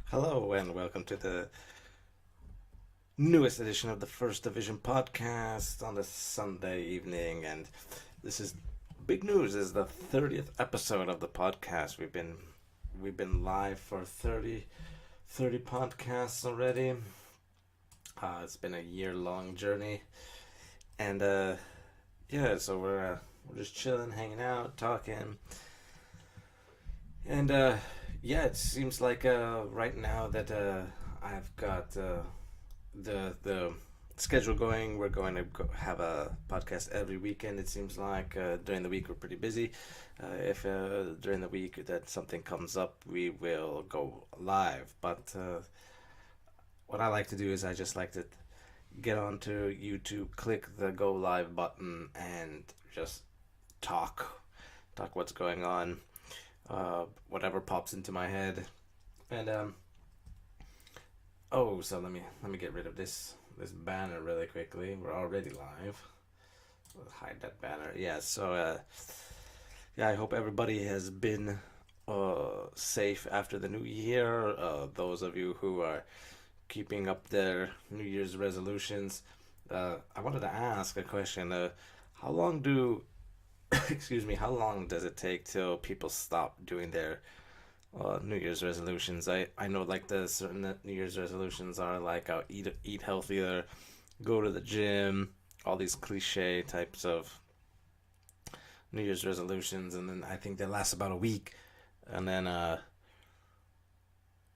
Hello and welcome to the newest edition of the First Division podcast on this Sunday evening. And this is big news. This is the 30th episode of the podcast. We've been live for thirty podcasts already. It's been a year-long journey, and yeah, so we're just chilling, hanging out, talking, and yeah, it seems like right now that I've got the schedule going. We're going to have a podcast every weekend. It seems like during the week we're pretty busy. If during the week that something comes up, we will go live. But what I like to do is I just like to get onto YouTube, click the go live button, and just talk what's going on, whatever pops into my head, and oh, so let me get rid of this banner really quickly. We're already live. Let's hide that banner. Yeah. So yeah, I hope everybody has been safe after the new year. Those of you who are keeping up their New Year's resolutions, I wanted to ask a question. How long do excuse me? How long does it take till people stop doing their New Year's resolutions? I know like the certain New Year's resolutions are like eat healthier, go to the gym, all these cliche types of New Year's resolutions, and then I think they last about a week, and then I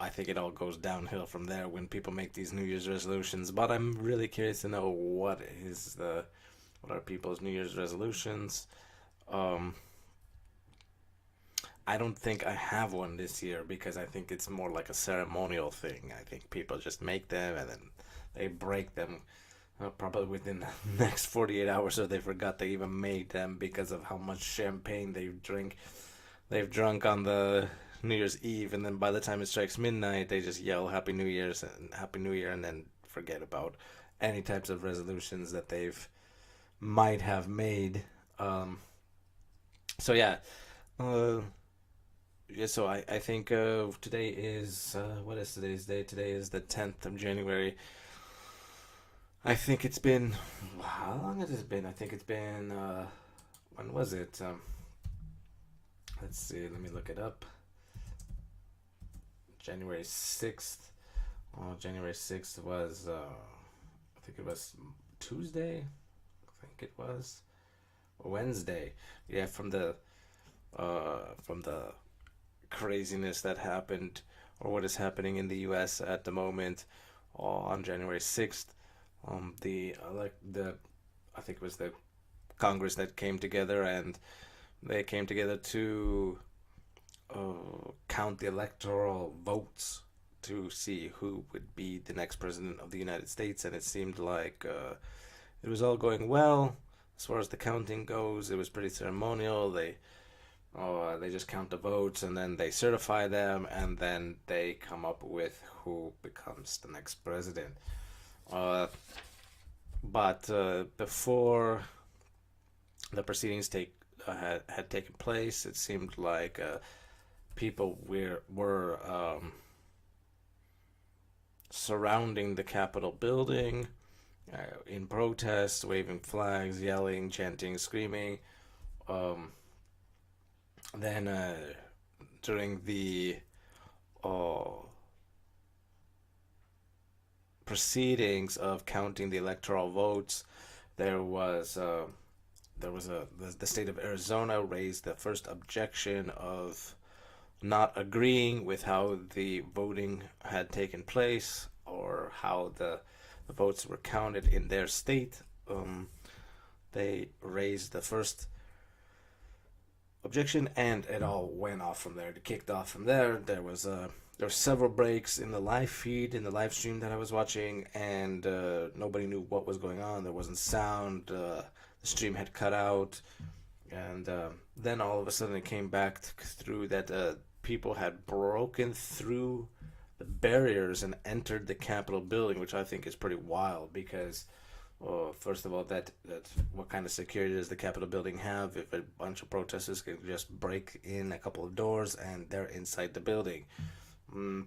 think it all goes downhill from there when people make these New Year's resolutions. But I'm really curious to know what are people's New Year's resolutions. Um, I don't think I have one this year because I think it's more like a ceremonial thing. I think people just make them and then they break them probably within the next 48 hours, or they forgot they even made them because of how much champagne they've drunk on the New Year's Eve, and then by the time it strikes midnight they just yell Happy New Year's and Happy New Year, and then forget about any types of resolutions that they've might have made. um so yeah. uh yeah, so I think today is what is today's date? Today is the 10th of January. I think it's been, how long has it been? I think it's been when was it? Let's see. Let me look it up. January 6th. Oh, January 6th was I think it was Tuesday. I think it was Wednesday. Yeah, from the craziness that happened, or what is happening in the U.S. at the moment, on January 6th. The like the I think it was the Congress that came together, and they came together to count the electoral votes to see who would be the next president of the United States, and it seemed like it was all going well as far as the counting goes. It was pretty ceremonial. They just count the votes and then they certify them, and then they come up with who becomes the next president. Uh, but before the proceedings had taken place, it seemed like people were surrounding the Capitol building in protest, waving flags, yelling, chanting, screaming. Um, then during the uh, proceedings of counting the electoral votes, there was the state of Arizona raised the first objection of not agreeing with how the voting had taken place, or how the votes were counted in their state. They raised the first objection, and it all went off from there. It kicked off from there. There were several breaks in the live feed, in the live stream that I was watching, and nobody knew what was going on. There wasn't sound. The stream had cut out, and then all of a sudden it came back through that people had broken through the barriers and entered the Capitol building, which I think is pretty wild because, well, first of all, that what kind of security does the Capitol building have if a bunch of protesters can just break in a couple of doors and they're inside the building? Mm,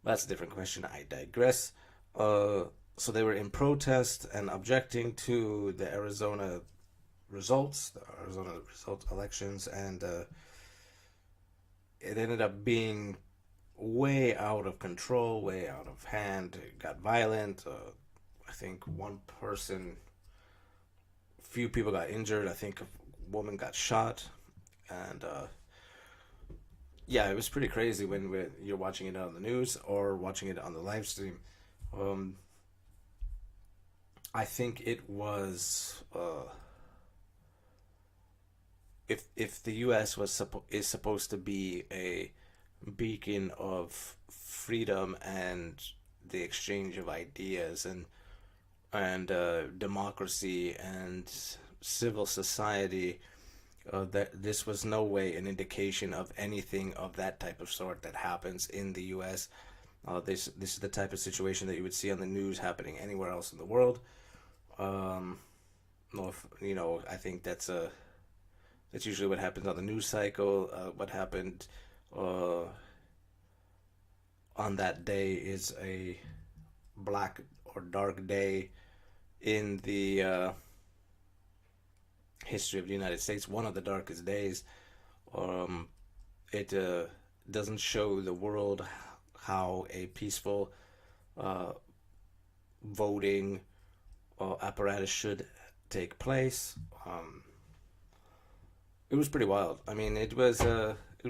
That's a different question. I digress. Uh, so they were in protest and objecting to the Arizona results elections, and it ended up being way out of control, way out of hand. It got violent. I think one person, few people got injured. I think a woman got shot, and yeah, it was pretty crazy when you're watching it on the news or watching it on the live stream. Um, I think it was if the U.S. is supposed to be a beacon of freedom and the exchange of ideas and democracy and civil society, that this was no way an indication of anything of that type of sort that happens in the U.S. This is the type of situation that you would see on the news happening anywhere else in the world. Um, no, I think that's usually what happens on the news cycle. What happened uh, on that day is a black or dark day in the history of the United States. One of the darkest days. Um, it doesn't show the world how a peaceful uh, voting apparatus should take place. It was pretty wild. I mean, it was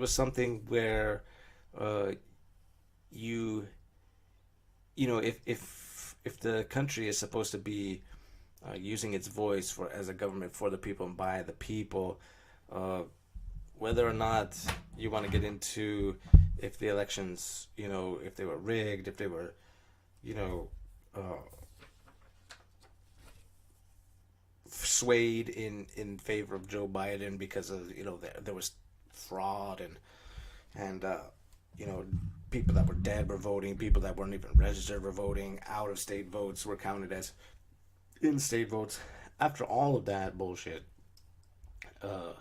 something where uh, you if the country is supposed to be using its voice for as a government for the people and by the people, uh, whether or not you want to get into if the elections, if they were rigged, if they were, you know, uh, swayed in favor of Joe Biden because of there was fraud and you know people that were dead were voting, people that weren't even registered were voting, out of state votes were counted as in state votes. After all of that bullshit, uh,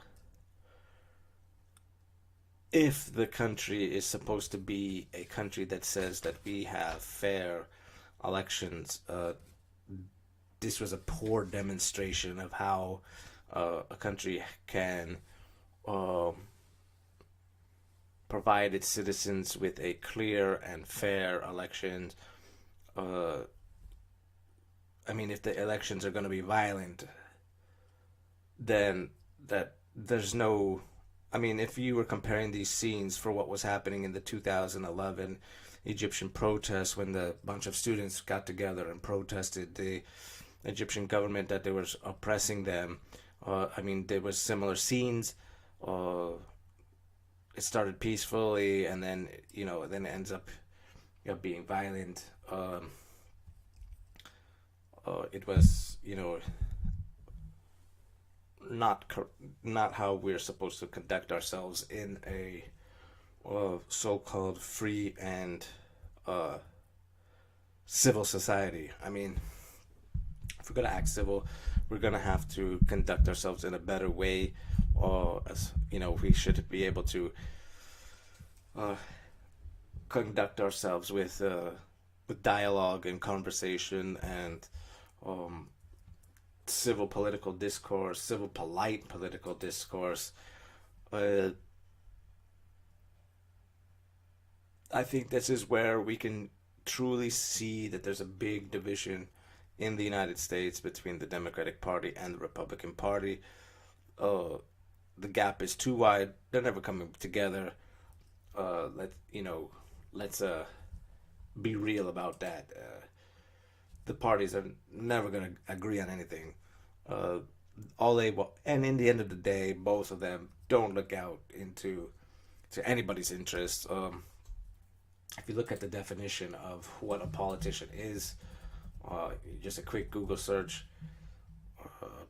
if the country is supposed to be a country that says that we have fair elections, this was a poor demonstration of how a country can um, provide its citizens with a clear and fair election. Uh, I mean, if the elections are going to be violent, then that there's no. I mean, if you were comparing these scenes for what was happening in the 2011 Egyptian protests when the bunch of students got together and protested the Egyptian government that they were oppressing them, I mean, there was similar scenes. Uh, it started peacefully, and then then it ends up being violent. It was not not how we're supposed to conduct ourselves in a so-called free and uh, civil society. I mean, if we're gonna act civil, we're gonna have to conduct ourselves in a better way. Or as we should be able to uh, conduct ourselves with dialogue and conversation and um, civil political discourse, civil polite political discourse. Uh, I think this is where we can truly see that there's a big division in the United States between the Democratic Party and the Republican Party. Uh, the gap is too wide. They're never coming together. Let's be real about that. The parties are never going to agree on anything. Uh, and in the end of the day, both of them don't look out into to anybody's interests. If you look at the definition of what a politician is, just a quick Google search,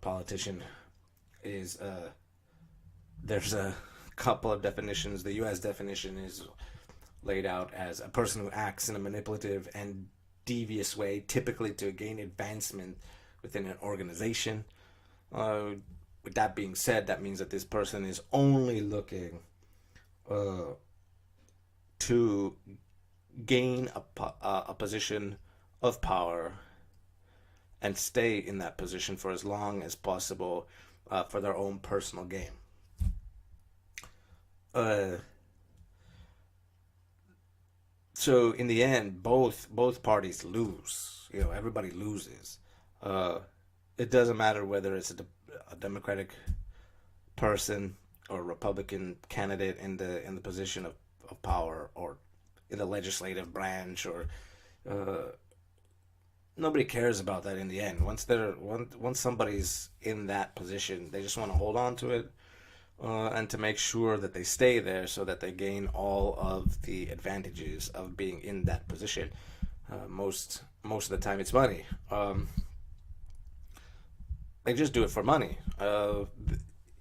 politician is there's a couple of definitions. The U.S. definition is laid out as a person who acts in a manipulative and devious way, typically to gain advancement within an organization. Uh, with that being said, that means that this person is only looking uh, to gain a position of power and stay in that position for as long as possible for their own personal gain. Uh, so in the end, both parties lose. You know, everybody loses. Uh, it doesn't matter whether it's a Democratic person or a Republican candidate in the position of power or in the legislative branch or uh, nobody cares about that in the end. Once somebody's in that position, they just want to hold on to it and to make sure that they stay there so that they gain all of the advantages of being in that position. Most of the time, it's money. They just do it for money.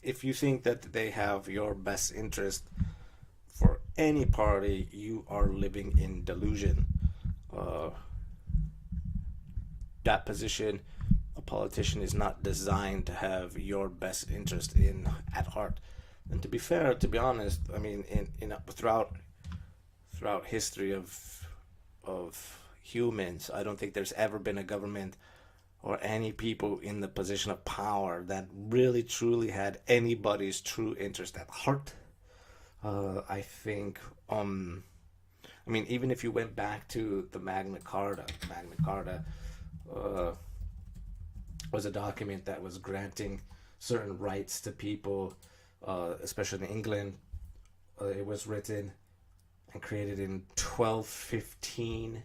If you think that they have your best interest for any party, you are living in delusion. Uh, that position, a politician is not designed to have your best interest in at heart. And to be fair, to be honest, I mean, in throughout history of humans, I don't think there's ever been a government or any people in the position of power that really truly had anybody's true interest at heart. I think, I mean, even if you went back to the Magna Carta uh, was a document that was granting certain rights to people, especially in England. It was written and created in 1215,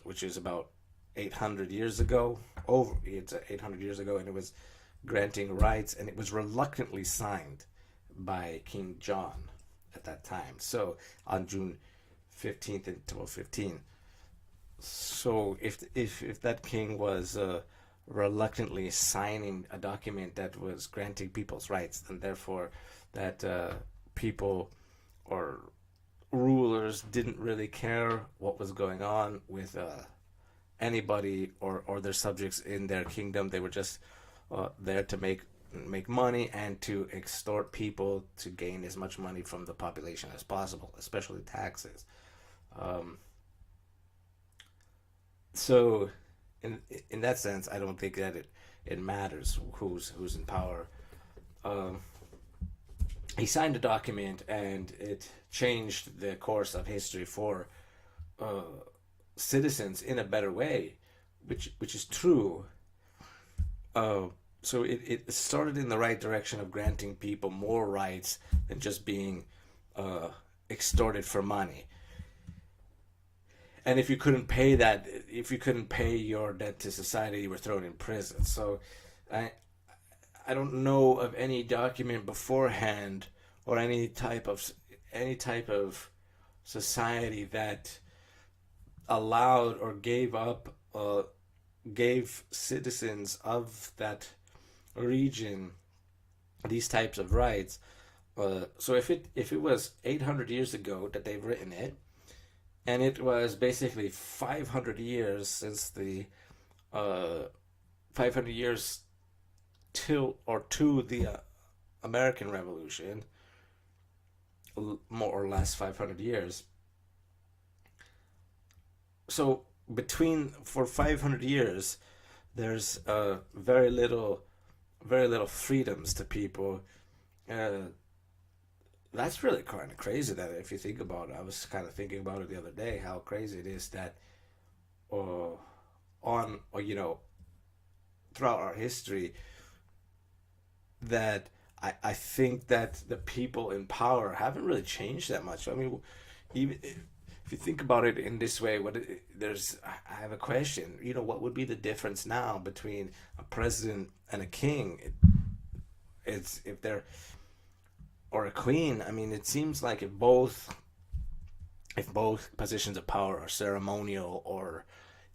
which is about 800 years ago. It's 800 years ago, and it was granting rights, and it was reluctantly signed by King John at that time. So on June 15th in 1215. So if that king was reluctantly signing a document that was granting people's rights, then therefore that people or rulers didn't really care what was going on with anybody or their subjects in their kingdom. They were just there to make money and to extort people to gain as much money from the population as possible, especially taxes. Um, so, in that sense, I don't think that it matters who's in power. Um, he signed a document, and it changed the course of history for uh, citizens in a better way, which is true. Uh, so it started in the right direction of granting people more rights than just being uh, extorted for money. And if you couldn't pay your debt to society, you were thrown in prison. So I I don't know of any document beforehand or any type of society that allowed or gave citizens of that region these types of rights. So if it was 800 years ago that they've written it, and it was basically 500 years since the uh, 500 years till or to the American Revolution, more or less 500 years. So between for 500 years, there's very little freedoms to people. Uh, that's really kind of crazy that if you think about it, I was kind of thinking about it the other day, how crazy it is that uh, on or throughout our history that I think that the people in power haven't really changed that much. I mean, even if you think about it in this way, I have a question. What would be the difference now between a president and a king? It's if they're or a queen. I mean, it seems like if both positions of power are ceremonial, or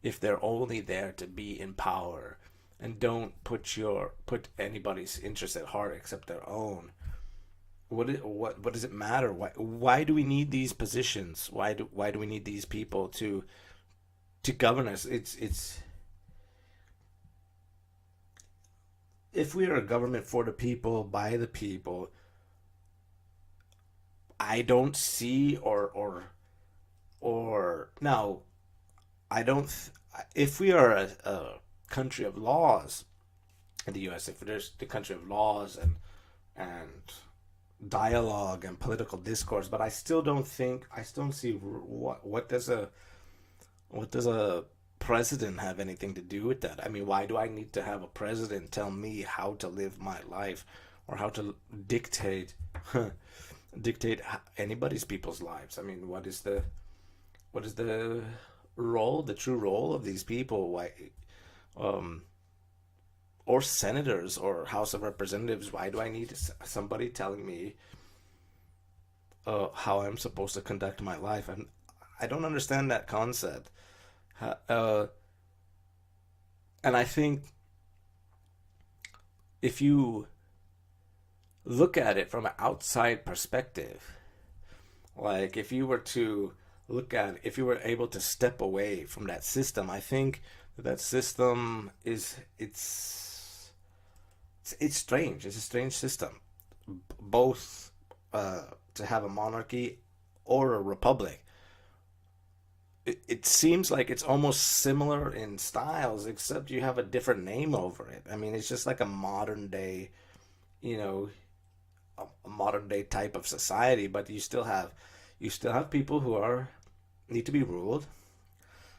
if they're only there to be in power and don't put anybody's interest at heart except their own. What does it matter? Why do we need these positions? Why do we need these people to govern us? It's if we are a government for the people, by the people, I don't see Now, I don't. If we are a country of laws in the U.S., if there's the country of laws and dialogue and political discourse, but I still don't think I still don't see what does a president have anything to do with that? I mean, why do I need to have a president tell me how to live my life or how to dictate dictate anybody's people's lives? I mean, what is the role, the true role of these people? Why, um, or senators or House of Representatives? Why do I need somebody telling me how I'm supposed to conduct my life? I don't understand that concept. Uh, and I think if you look at it from an outside perspective, like if you were able to step away from that system, I think that system is it's strange. It's a strange system, both to have a monarchy or a republic. It seems like it's almost similar in styles, except you have a different name over it. I mean, it's just like a modern day, you know, a modern day type of society, but you still have people who are need to be ruled,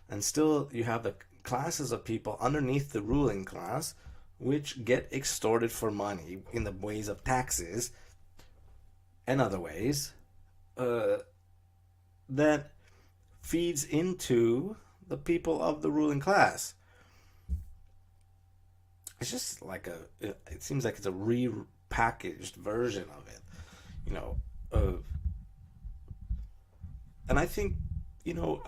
and still you have the classes of people underneath the ruling class which get extorted for money in the ways of taxes and other ways uh, that feeds into the people of the ruling class. It's just like it seems like it's a repackaged version of it, you know. Of and I think, you know,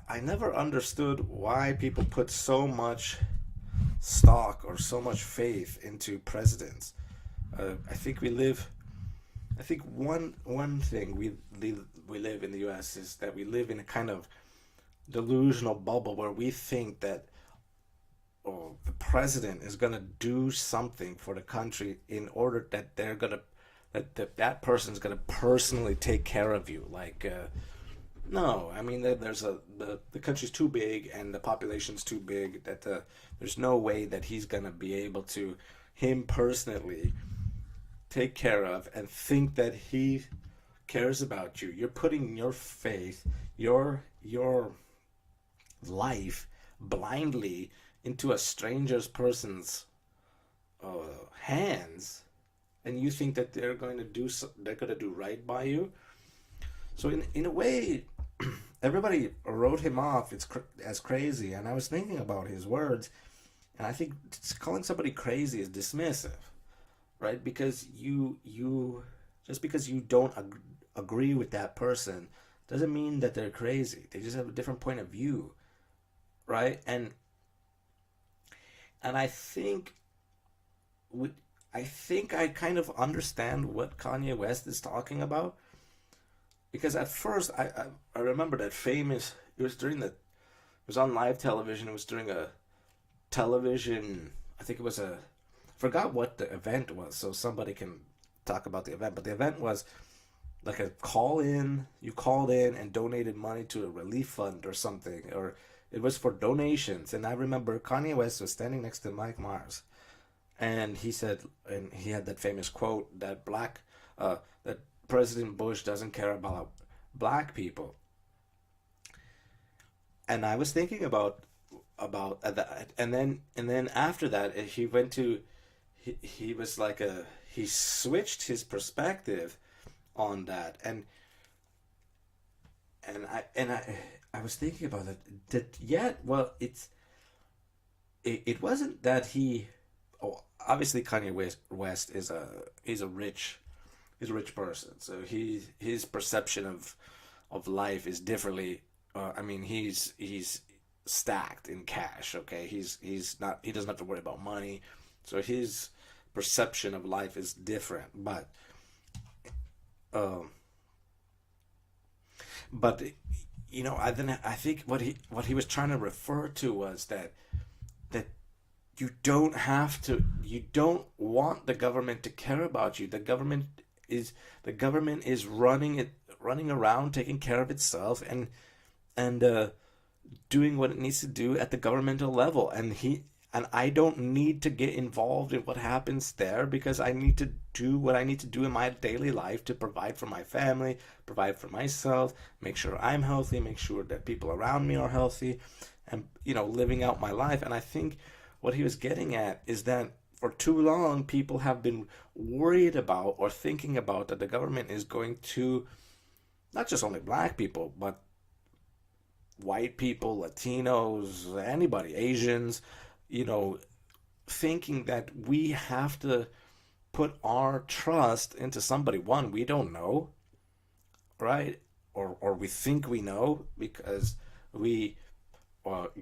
I never understood why people put so much stock or so much faith into presidents. I think we live. I think one thing we live in the U.S. is that we live in a kind of delusional bubble where we think that, oh, the president is gonna do something for the country in order that they're gonna that person's gonna personally take care of you. Like, no, I mean, the country's too big and the population's too big that there's no way that he's gonna be able to him personally take care of and think that he cares about you. You're putting your faith, your life blindly into a stranger's person's hands, and you think that they're going to do right by you. So in a way, everybody wrote him off. As crazy, and I was thinking about his words, and I think calling somebody crazy is dismissive, right? Because you just because you don't agree with that person doesn't mean that they're crazy. They just have a different point of view, right? And we, I think I kind of understand what Kanye West is talking about, because at first I remember that famous. It was during the it was on live television. It was during a television. I think it was a forgot what the event was, so somebody can talk about the event. But the event was like a call in. You called in and donated money to a relief fund or something, or it was for donations. And I remember Kanye West was standing next to Mike Myers, and he had that famous quote that that President Bush doesn't care about black people. And I was thinking about that, and then after that, he went to he was like a he switched his perspective on that, and I was thinking about it that, yeah, well, it wasn't that he, oh, obviously West is he's a rich person, so his perception of life is differently. I mean, he's stacked in cash. Okay, he's not he doesn't have to worry about money, so his perception of life is different. Um, but you know, I think what he was trying to refer to was that you don't want the government to care about you. The government is running it running around taking care of itself and doing what it needs to do at the governmental level. And I don't need to get involved in what happens there, because I need to do what I need to do in my daily life to provide for my family, provide for myself, make sure I'm healthy, make sure that people around me are healthy, and living out my life. And I think what he was getting at is that for too long people have been worried about or thinking about that the government is going to, not just only black people, but white people, Latinos, anybody, Asians, you know, thinking that we have to put our trust into somebody one we don't know, right? Or we think we know because we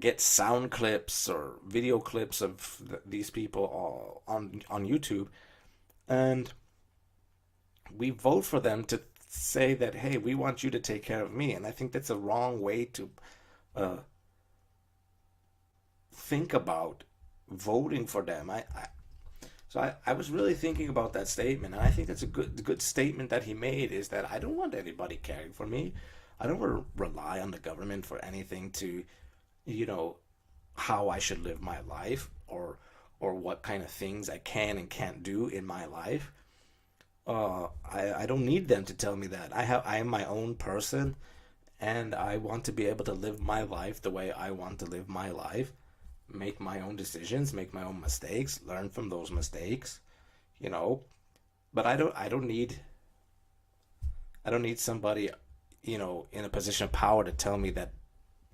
get sound clips or video clips of these people all on YouTube, and we vote for them to say that, hey, we want you to take care of me. And I think that's a wrong way to uh, think about voting for them. I was really thinking about that statement, and I think that's a good statement that he made, is that I don't want anybody caring for me. I don't want to rely on the government for anything to, you know, how I should live my life, or what kind of things I can and can't do in my life. I don't need them to tell me that. I am my own person, and I want to be able to live my life the way I want to live my life, make my own decisions, make my own mistakes, learn from those mistakes, you know. But I don't need somebody, in a position of power to tell me that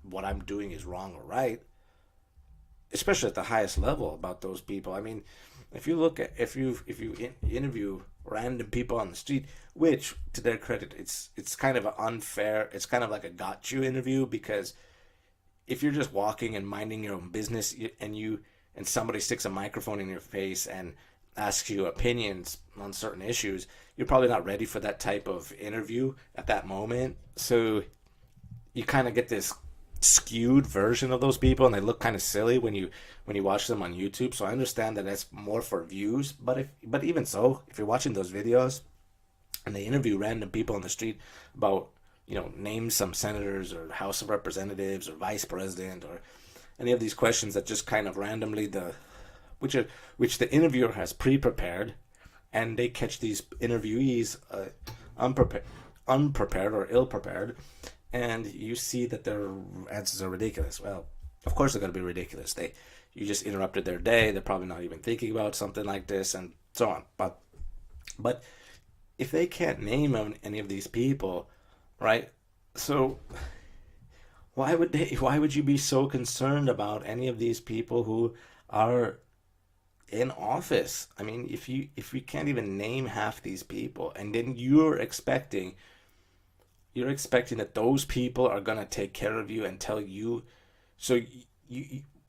what I'm doing is wrong or right, especially at the highest level about those people. I mean, if you interview random people on the street, which to their credit, it's kind of an unfair, it's kind of like a got you interview, because if you're just walking and minding your own business, and somebody sticks a microphone in your face and asks you opinions on certain issues, you're probably not ready for that type of interview at that moment. So you kind of get this skewed version of those people, and they look kind of silly when you watch them on YouTube. So I understand that that's more for views, but even so, if you're watching those videos and they interview random people on the street about, name some senators or House of Representatives or vice president or any of these questions that just kind of randomly which the interviewer has pre-prepared, and they catch these interviewees unprepared or ill-prepared, and you see that their answers are ridiculous. Well, of course they're going to be ridiculous. You just interrupted their day. They're probably not even thinking about something like this, and so on. But if they can't name any of these people, right? So why would you be so concerned about any of these people who are in office? I mean, if you can't even name half these people, and then you're expecting that those people are gonna take care of you and tell you, so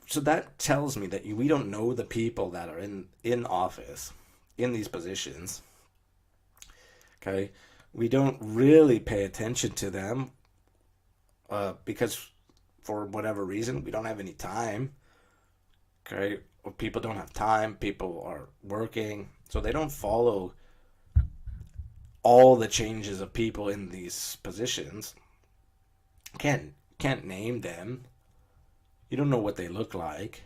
so that tells me that we don't know the people that are in office, in these positions. Okay, we don't really pay attention to them, because for whatever reason we don't have any time. Okay, or people don't have time. People are working, so they don't follow all the changes of people in these positions. Can't name them. You don't know what they look like,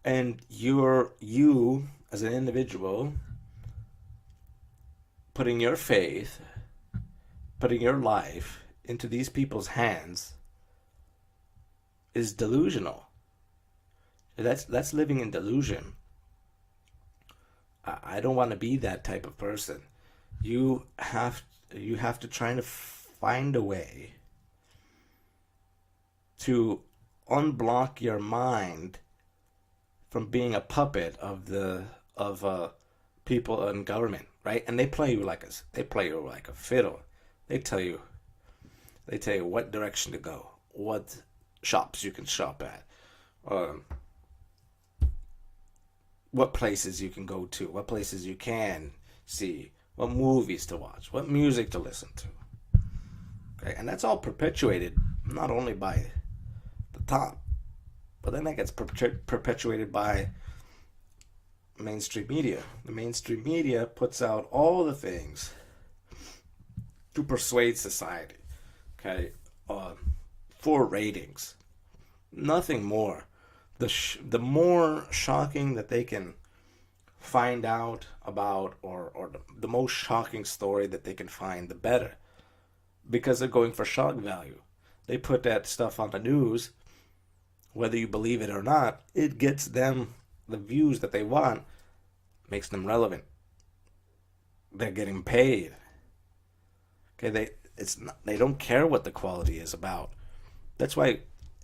and you as an individual putting your faith, putting your life into these people's hands is delusional. That's living in delusion. I don't want to be that type of person. You have to try to find a way to unblock your mind from being a puppet of people in government, right? And they play you like a fiddle. They tell you what direction to go, what shops you can shop at, um, what places you can go to, what places you can see, what movies to watch, what music to listen to. Okay, and that's all perpetuated not only by the top, but then that gets perpetuated by mainstream media. The mainstream media puts out all the things to persuade society, okay, uh, for ratings. Nothing more. The more shocking that they can find out about, or the most shocking story that they can find, the better, because they're going for shock value. They put that stuff on the news, whether you believe it or not, it gets them the views that they want, makes them relevant. They're getting paid. Okay, they don't care what the quality is about. That's why,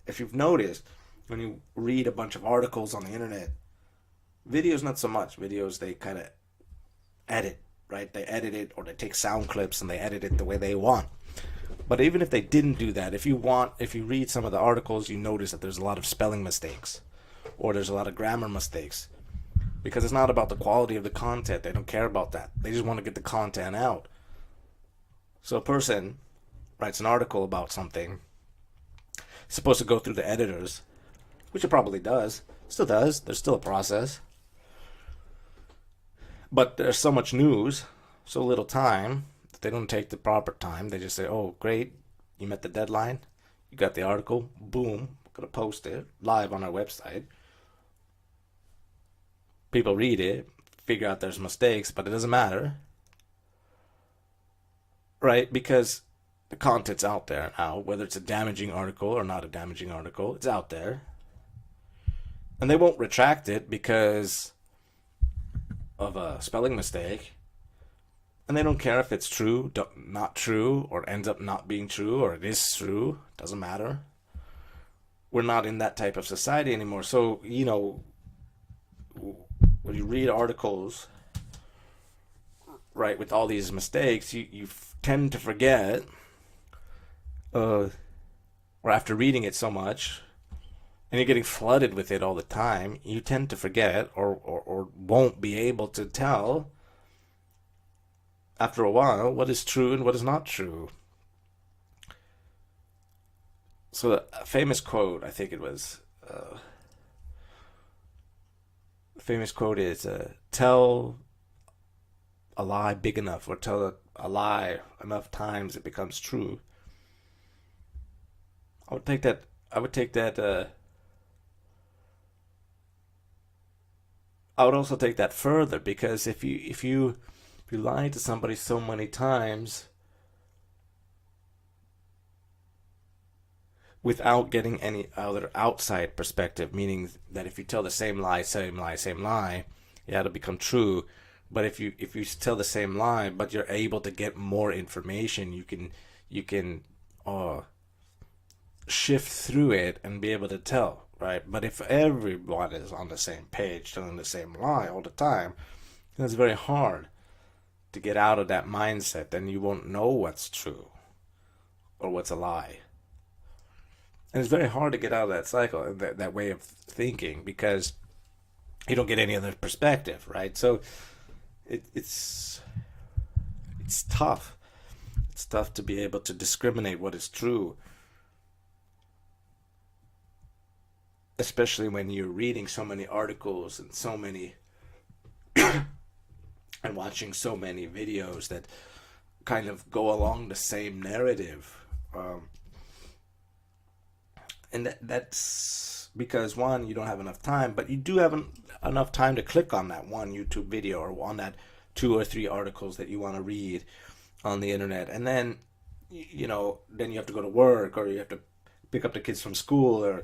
if you've noticed, when you read a bunch of articles on the internet, videos not so much. Videos they kind of edit, right? They edit it, or they take sound clips and they edit it the way they want. But even if they didn't do that, if you read some of the articles, you notice that there's a lot of spelling mistakes, or there's a lot of grammar mistakes, because it's not about the quality of the content. They don't care about that. They just want to get the content out. So a person writes an article about something, it's supposed to go through the editors, which it probably does. Still does. There's still a process. But there's so much news, so little time, that they don't take the proper time. They just say, oh, great, you met the deadline, you got the article, boom, we're going to post it live on our website. People read it, figure out there's mistakes, but it doesn't matter, right? Because the content's out there now, whether it's a damaging article or not a damaging article, it's out there. And they won't retract it because of a spelling mistake. And they don't care if it's true, not true, or ends up not being true, or it is true. Doesn't matter. We're not in that type of society anymore. So, when you read articles, right, with all these mistakes, you tend to forget, or after reading it so much, and you're getting flooded with it all the time, you tend to forget, or won't be able to tell after a while what is true and what is not true. So a famous quote, I think it was, the famous quote is, tell a lie big enough, or tell a lie enough times it becomes true. I would take that. I would take that. I would also take that further, because if you lie to somebody so many times without getting any other outside perspective, meaning that if you tell the same lie, same lie, same lie, yeah, it'll become true. But if you tell the same lie, but you're able to get more information, you can shift through it and be able to tell, right? But if everyone is on the same page, telling the same lie all the time, then it's very hard to get out of that mindset. Then you won't know what's true or what's a lie. And it's very hard to get out of that cycle, that way of thinking, because you don't get any other perspective, right? So it's tough. It's tough to be able to discriminate what is true, especially when you're reading so many articles and so many and watching so many videos that kind of go along the same narrative. And that's because, one, you don't have enough time, but you do have enough time to click on that one YouTube video, or on that two or three articles that you want to read on the internet. And then, then you have to go to work, or you have to pick up the kids from school, or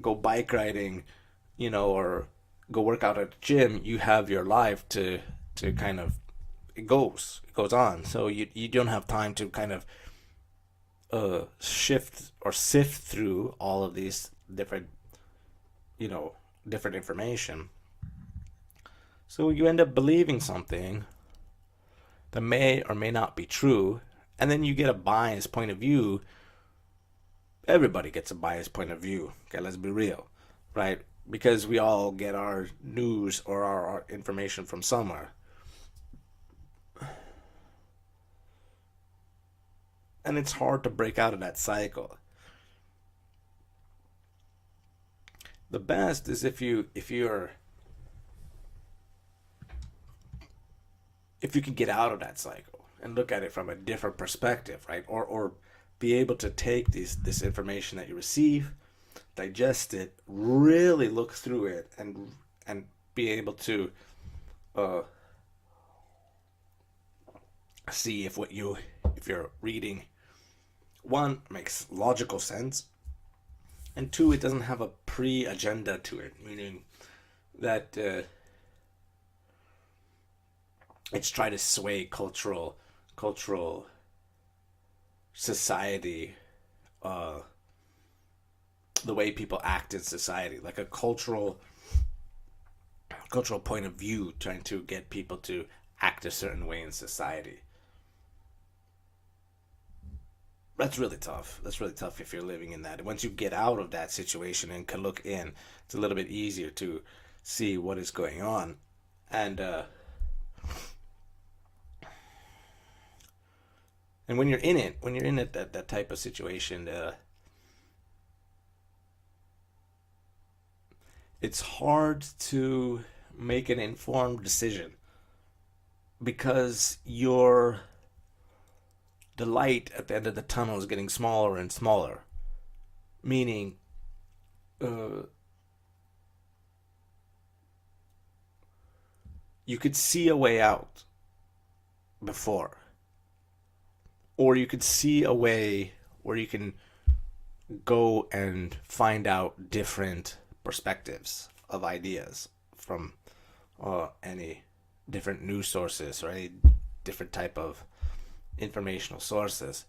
go bike riding, or go work out at the gym. You have your life to kind of, it goes on. So you don't have time to kind of shift or sift through all of these different different information. So you end up believing something that may or may not be true, and then you get a biased point of view. Everybody gets a biased point of view. Okay, let's be real, right? Because we all get our news or our information from somewhere. And it's hard to break out of that cycle. The best is if you can get out of that cycle. and look at it from a different perspective, right? Or be able to take this information that you receive, digest it, really look through it, and be able to uh, see if you're reading, one, makes logical sense, and two, it doesn't have a pre-agenda to it, meaning that it's trying to sway cultural society, uh, the way people act in society, like a cultural point of view, trying to get people to act a certain way in society. That's really tough. That's really tough if you're living in that. Once you get out of that situation and can look in, it's a little bit easier to see what is going on. And when you're in it, that type of situation, it's hard to make an informed decision because the light at the end of the tunnel is getting smaller and smaller. Meaning, uh, you could see a way out before, or you could see a way where you can go and find out different perspectives of ideas from any different news sources or any different type of informational sources.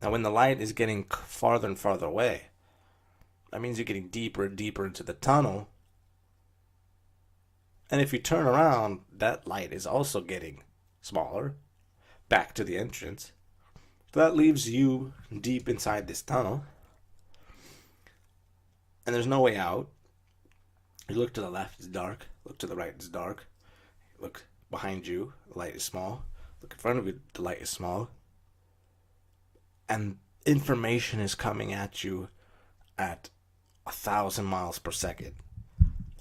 Now, when the light is getting farther and farther away, that means you're getting deeper and deeper into the tunnel. And if you turn around, that light is also getting smaller, back to the entrance. So that leaves you deep inside this tunnel. And there's no way out. You look to the left, it's dark. Look to the right, it's dark. Look behind you, the light is small. Look in front of you, the light is small. And information is coming at you at 1,000 miles per second.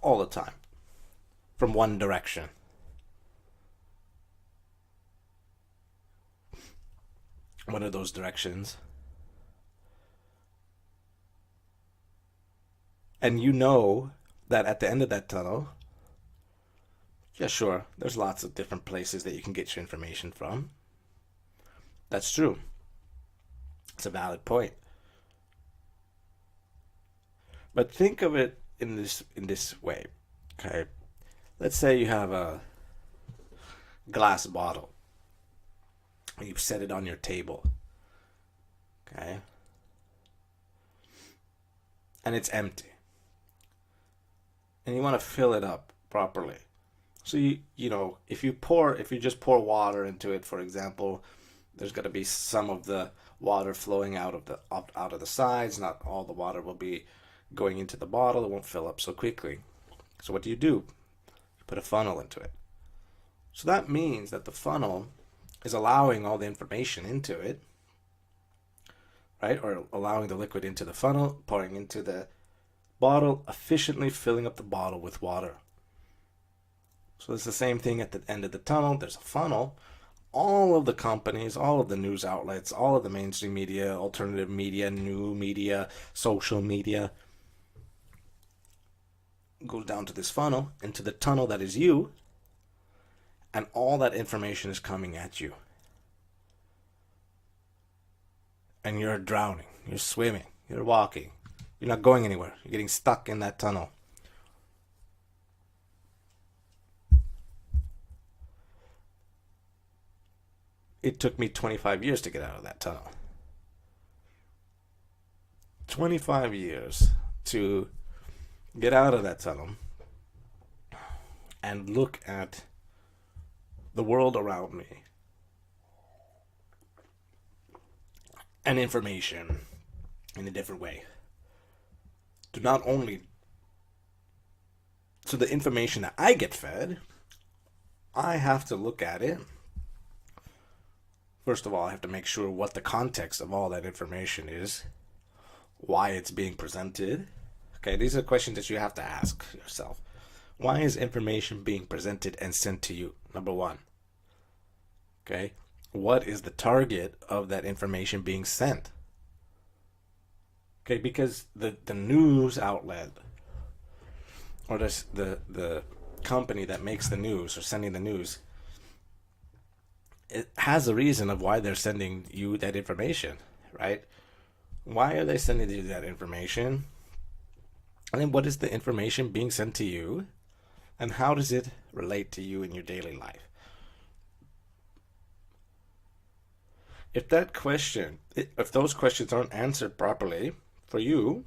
All the time. From one direction. One of those directions. And you know that at the end of that tunnel, yeah, sure, there's lots of different places that you can get your information from. That's true. It's a valid point. But think of it in this way. Okay. Let's say you have a glass bottle and you've set it on your table. Okay. And it's empty. And you want to fill it up properly. So if you just pour water into it, for example, there's going to be some of the water flowing out of the sides. Not all the water will be going into the bottle. It won't fill up so quickly. So what do? You put a funnel into it. So that means that the funnel is allowing all the information into it, right? Or allowing the liquid into the funnel, pouring into the bottle, efficiently filling up the bottle with water. So it's the same thing at the end of the tunnel. There's a funnel. All of the companies, all of the news outlets, all of the mainstream media, alternative media, new media, social media, goes down to this funnel, into the tunnel that is you, and all that information is coming at you. And you're drowning, you're swimming, you're walking, you're not going anywhere, you're getting stuck in that tunnel. It took me 25 years to get out of that tunnel. 25 years to get out of that tunnel and look at the world around me and information in a different way. To not only, so the information that I get fed, I have to look at it. First of all, I have to make sure what the context of all that information is, why it's being presented. Okay, these are questions that you have to ask yourself. Why is information being presented and sent to you? Number one. Okay, what is the target of that information being sent? Okay, because the news outlet or the company that makes the news or sending the news, it has a reason of why they're sending you that information, right? Why are they sending you that information? And then what is the information being sent to you? And how does it relate to you in your daily life? If that question, if those questions aren't answered properly for you,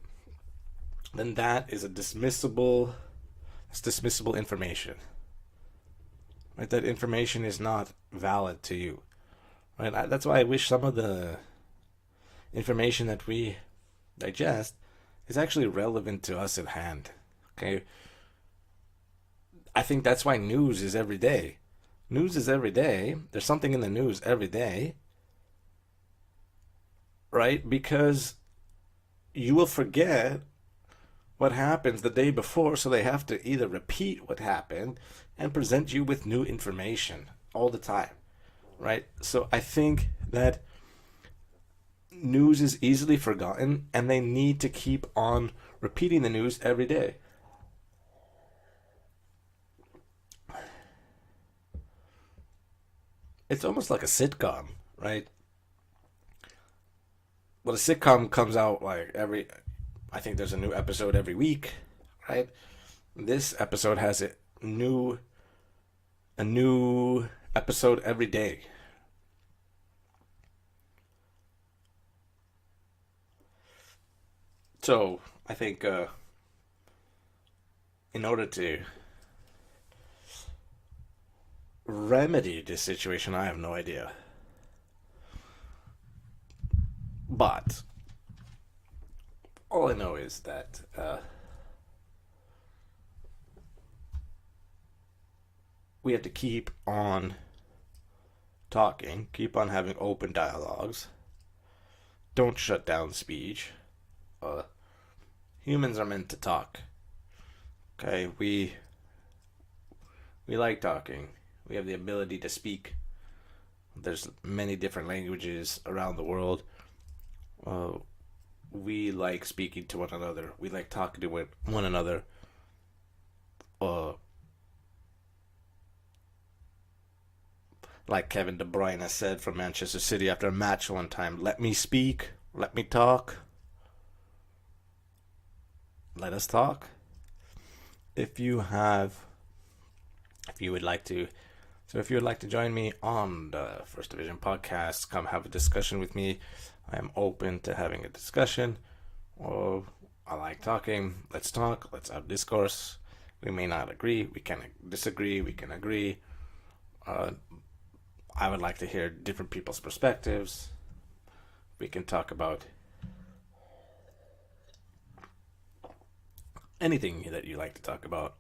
then that is it's dismissible information. Right? That information is not valid to you. Right? That's why I wish some of the information that we digest is actually relevant to us at hand. Okay? I think that's why news is every day. News is every day. There's something in the news every day, right? Because you will forget what happens the day before, so they have to either repeat what happened and present you with new information all the time, right? So I think that news is easily forgotten and they need to keep on repeating the news every day. It's almost like a sitcom, right? Well, a sitcom comes out like I think there's a new episode every week, right? This episode has a new episode every day. So I think in order to remedy this situation, I have no idea. But all I know is that we have to keep on talking, keep on having open dialogues. Don't shut down speech. Uh, Humans are meant to talk. Okay, we like talking. We have the ability to speak. There's many different languages around the world. Uh, we like speaking to one another. We like talking to one another. Uh, like Kevin De Bruyne said from Manchester City after a match one time, let me speak, let me talk, let us talk. If you have, if you would like to, so if you would like to join me on the First Division podcast, come have a discussion with me. I am open to having a discussion. Oh, I like talking. Let's talk. Let's have discourse. We may not agree. We can disagree. We can agree. Uh, I would like to hear different people's perspectives. We can talk about anything that you like to talk about.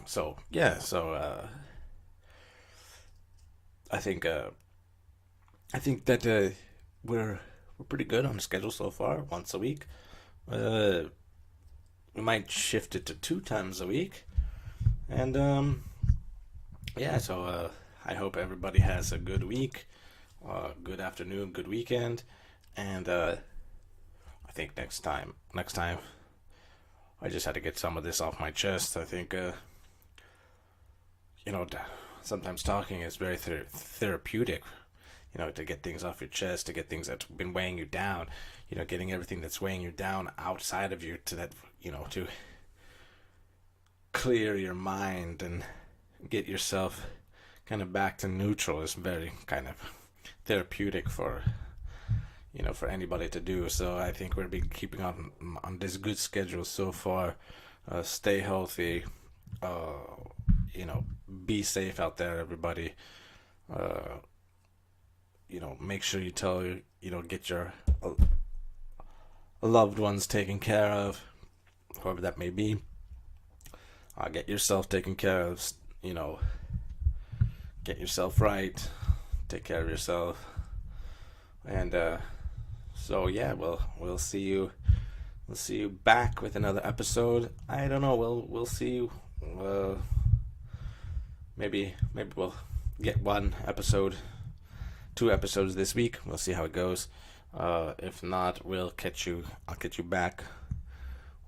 So yeah, I think that we're pretty good on the schedule so far. Once a week. Uh, we might shift it to 2 times a week, and yeah. So I hope everybody has a good week, good afternoon, good weekend, and I think next time, I just had to get some of this off my chest. I think you know, sometimes talking is very therapeutic. You know, to get things off your chest, to get things that's been weighing you down. You know, getting everything that's weighing you down outside of you to that. You know, to clear your mind and get yourself kind of back to neutral is very kind of therapeutic for for anybody to do. So I think we've been keeping on this good schedule so far. Stay healthy. Uh, be safe out there, everybody. Uh, make sure you tell get your loved ones taken care of, whoever that may be. Get yourself taken care of. Get yourself right. Take care of yourself. And so yeah, we'll see you. We'll see you back with another episode. I don't know. We'll see you. maybe we'll get 1 episode, 2 episodes this week. We'll see how it goes. If not, I'll get you back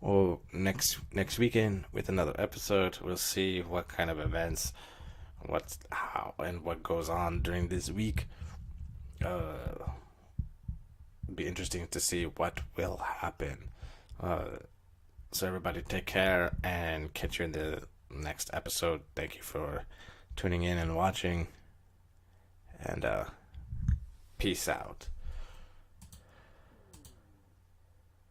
or next weekend with another episode. We'll see what kind of events, what goes on during this week. Be interesting to see what will happen. So everybody take care and catch you in the next episode. Thank you for tuning in and watching, and peace out.